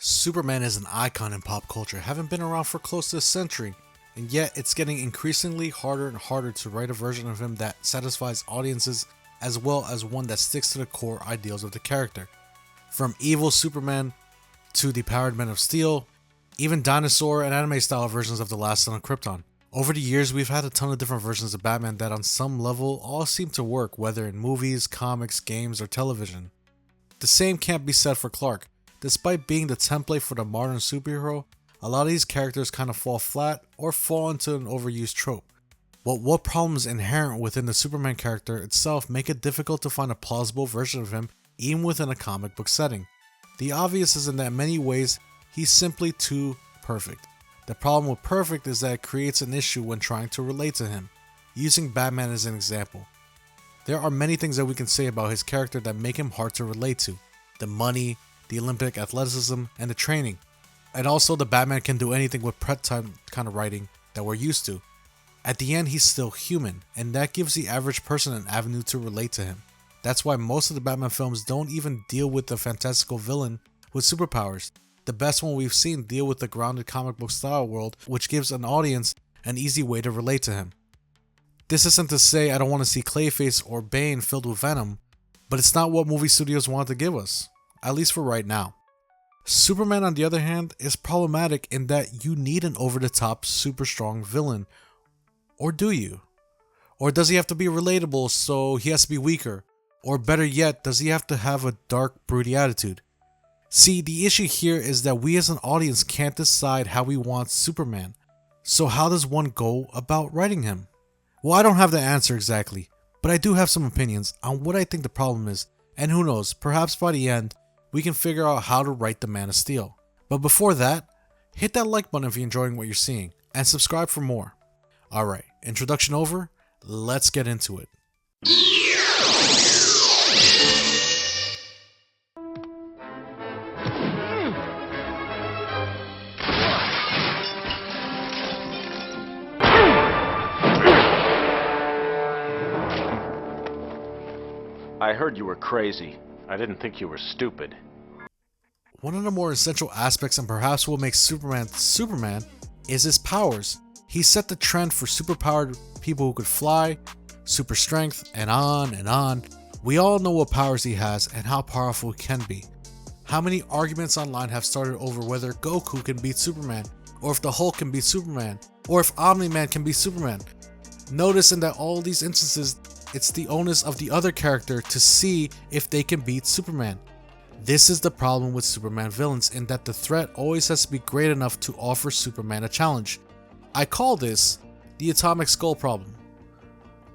Superman is an icon in pop culture, having been around for close to a century, and yet it's getting increasingly harder and harder to write a version of him that satisfies audiences as well as one that sticks to the core ideals of the character. From evil Superman to the powered Men of Steel, even dinosaur and anime style versions of The Last Son of Krypton. Over the years, we've had a ton of different versions of Batman that on some level all seem to work, whether in movies, comics, games, or television. The same can't be said for Clark. Despite being the template for the modern superhero, a lot of these characters kind of fall flat or fall into an overused trope. But what problems inherent within the Superman character itself make it difficult to find a plausible version of him even within a comic book setting? The obvious is in that in many ways, he's simply too perfect. The problem with perfect is that it creates an issue when trying to relate to him. Using Batman as an example, there are many things that we can say about his character that make him hard to relate to. The money, the Olympic athleticism, and the training. And also the Batman can do anything with prep time kind of writing that we're used to. At the end, he's still human, and that gives the average person an avenue to relate to him. That's why most of the Batman films don't even deal with the fantastical villain with superpowers. The best one we've seen deal with the grounded comic book style world, which gives an audience an easy way to relate to him. This isn't to say I don't want to see Clayface or Bane filled with venom, but it's not what movie studios want to give us, at least for right now. Superman, on the other hand, is problematic in that you need an over-the-top, super strong villain. Or do you? Or does he have to be relatable so he has to be weaker? Or better yet, does he have to have a dark, broody attitude? See, the issue here is that we as an audience can't decide how we want Superman. So how does one go about writing him? Well, I don't have the answer exactly, but I do have some opinions on what I think the problem is, and who knows, perhaps by the end, we can figure out how to write the Man of Steel. But before that, hit that like button if you're enjoying what you're seeing, and subscribe for more. Alright, introduction over, let's get into it. I heard you were crazy. I didn't think you were stupid. One of the more essential aspects and perhaps what makes Superman Superman is his powers. He set the trend for superpowered people who could fly, super strength, and on and on. We all know what powers he has and how powerful he can be. How many arguments online have started over whether Goku can beat Superman, or if the Hulk can beat Superman, or if Omni-Man can beat Superman? Notice in that all these instances, it's the onus of the other character to see if they can beat Superman. This is the problem with Superman villains, in that the threat always has to be great enough to offer Superman a challenge. I call this the Atomic Skull problem.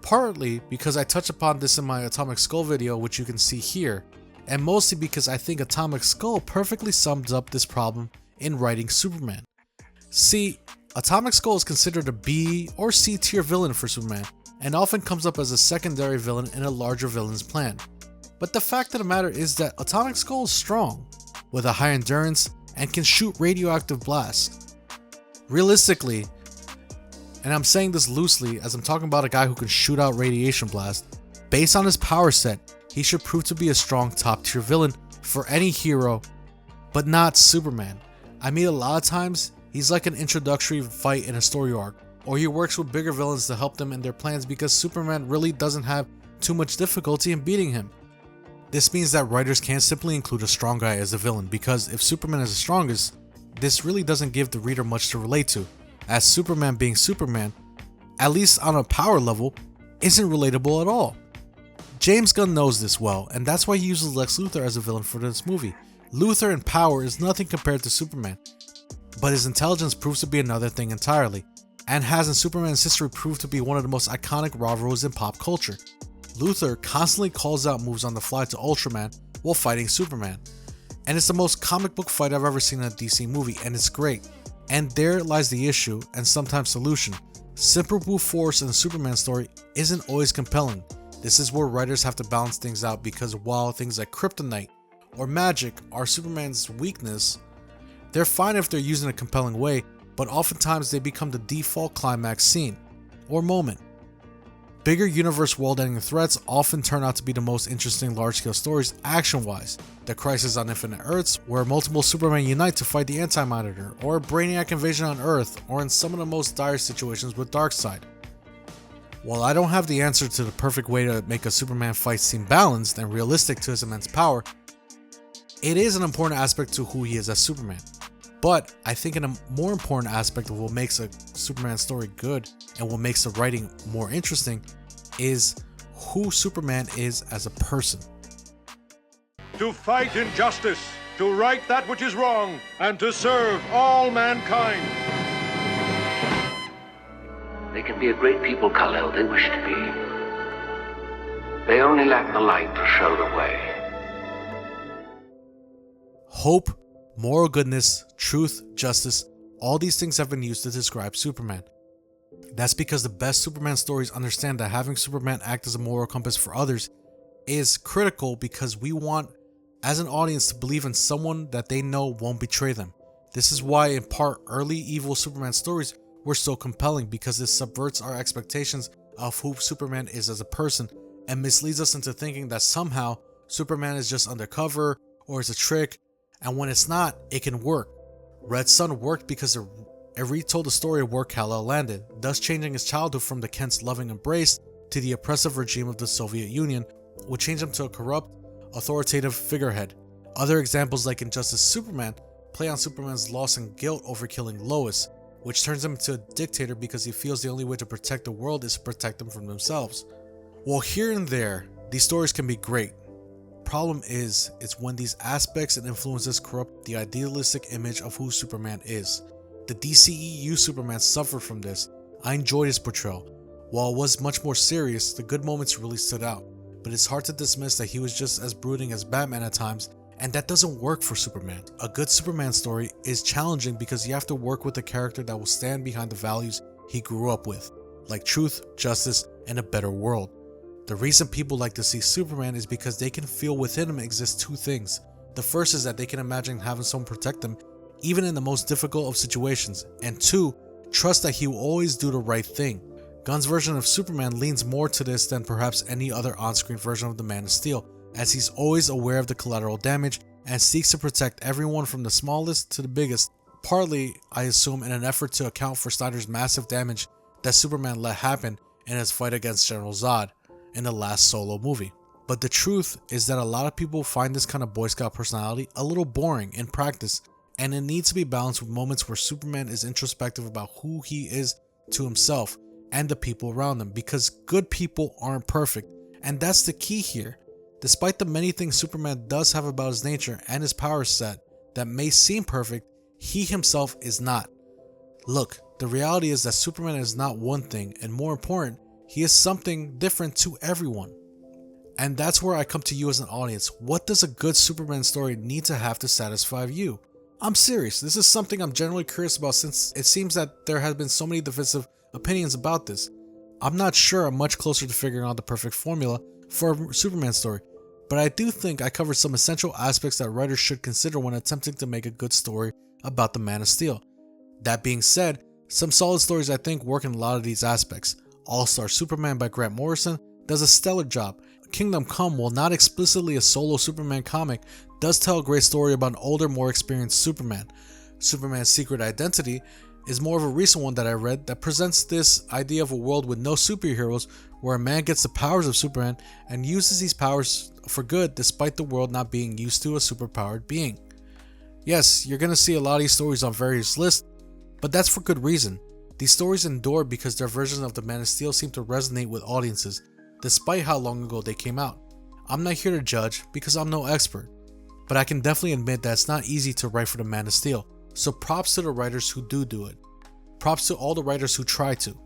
Partly because I touch upon this in my Atomic Skull video, which you can see here, and mostly because I think Atomic Skull perfectly sums up this problem in writing Superman. See, Atomic Skull is considered a B or C tier villain for Superman, and often comes up as a secondary villain in a larger villain's plan. But the fact of the matter is that Atomic Skull is strong, with a high endurance, and can shoot radioactive blasts. Realistically, and I'm saying this loosely as I'm talking about a guy who can shoot out radiation blasts, based on his power set, he should prove to be a strong top tier villain for any hero, but not Superman. I mean, a lot of times, he's like an introductory fight in a story arc, or he works with bigger villains to help them in their plans because Superman really doesn't have too much difficulty in beating him. This means that writers can't simply include a strong guy as a villain, because if Superman is the strongest, this really doesn't give the reader much to relate to, as Superman being Superman, at least on a power level, isn't relatable at all. James Gunn knows this well, and that's why he uses Lex Luthor as a villain for this movie. Luthor in power is nothing compared to Superman, but his intelligence proves to be another thing entirely, and has in Superman's history proved to be one of the most iconic rivalries in pop culture. Luthor constantly calls out moves on the fly to Ultraman while fighting Superman, and it's the most comic book fight I've ever seen in a DC movie, and it's great. And there lies the issue, and sometimes solution. Simple brute force in a Superman story isn't always compelling. This is where writers have to balance things out, because while things like kryptonite or magic are Superman's weakness, they're fine if they're used in a compelling way, but oftentimes they become the default climax scene or moment. Bigger universe world-ending threats often turn out to be the most interesting large-scale stories action-wise. The Crisis on Infinite Earths, where multiple Supermen unite to fight the Anti-Monitor, or Brainiac invasion on Earth, or in some of the most dire situations with Darkseid. While I don't have the answer to the perfect way to make a Superman fight seem balanced and realistic to his immense power, it is an important aspect to who he is as Superman. But I think a more important aspect of what makes a Superman story good and what makes the writing more interesting is who Superman is as a person. To fight injustice, to right that which is wrong, and to serve all mankind. They can be a great people, Kal-El. They wish to be. They only lack the light to show the way. Hope, moral goodness, truth, justice, all these things have been used to describe Superman. That's because the best Superman stories understand that having Superman act as a moral compass for others is critical, because we want, as an audience, to believe in someone that they know won't betray them. This is why, in part, early evil Superman stories were so compelling, because this subverts our expectations of who Superman is as a person and misleads us into thinking that somehow Superman is just undercover or is a trick, and when it's not, it can work. Red Sun worked because it retold the story of where Kal-El landed, thus changing his childhood from the Kent's loving embrace to the oppressive regime of the Soviet Union, which changed him to a corrupt, authoritative figurehead. Other examples like Injustice Superman play on Superman's loss and guilt over killing Lois, which turns him into a dictator because he feels the only way to protect the world is to protect them from themselves. While here and there, these stories can be great. Problem is, it's when these aspects and influences corrupt the idealistic image of who Superman is. The DCEU Superman suffered from this. I enjoyed his portrayal. While it was much more serious, the good moments really stood out. But it's hard to dismiss that he was just as brooding as Batman at times, and that doesn't work for Superman. A good Superman story is challenging because you have to work with a character that will stand behind the values he grew up with, like truth, justice, and a better world. The reason people like to see Superman is because they can feel within him exist two things. The first is that they can imagine having someone protect them even in the most difficult of situations, and two, trust that he will always do the right thing. Gunn's version of Superman leans more to this than perhaps any other on-screen version of the Man of Steel, as he's always aware of the collateral damage and seeks to protect everyone from the smallest to the biggest, partly, I assume, in an effort to account for Snyder's massive damage that Superman let happen in his fight against General Zod in the last Solo movie. But the truth is that a lot of people find this kind of Boy Scout personality a little boring in practice, and it needs to be balanced with moments where Superman is introspective about who he is to himself and the people around him, because good people aren't perfect, and that's the key here. Despite the many things Superman does have about his nature and his power set that may seem perfect, he himself is not. Look, the reality is that Superman is not one thing, and more important, he is something different to everyone. And that's where I come to you as an audience. What does a good Superman story need to have to satisfy you? I'm serious, this is something I'm generally curious about, since it seems that there have been so many divisive opinions about this. I'm not sure I'm much closer to figuring out the perfect formula for a Superman story, but I do think I covered some essential aspects that writers should consider when attempting to make a good story about the Man of Steel. That being said, some solid stories I think work in a lot of these aspects. All-Star Superman by Grant Morrison does a stellar job. Kingdom Come, while not explicitly a solo Superman comic, does tell a great story about an older, more experienced Superman. Superman's Secret Identity is more of a recent one that I read that presents this idea of a world with no superheroes, where a man gets the powers of Superman and uses these powers for good despite the world not being used to a superpowered being. Yes, you're going to see a lot of these stories on various lists, but that's for good reason. These stories endure because their versions of the Man of Steel seem to resonate with audiences, despite how long ago they came out. I'm not here to judge because I'm no expert, but I can definitely admit that it's not easy to write for the Man of Steel, so props to the writers who do it. Props to all the writers who try to.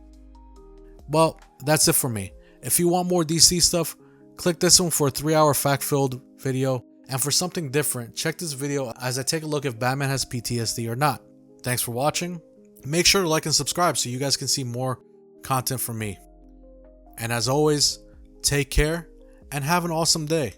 Well, that's it for me. If you want more DC stuff, click this one for a 3-hour fact-filled video, and for something different, check this video as I take a look if Batman has PTSD or not. Thanks for watching. Make sure to like and subscribe so you guys can see more content from me. And as always, take care and have an awesome day.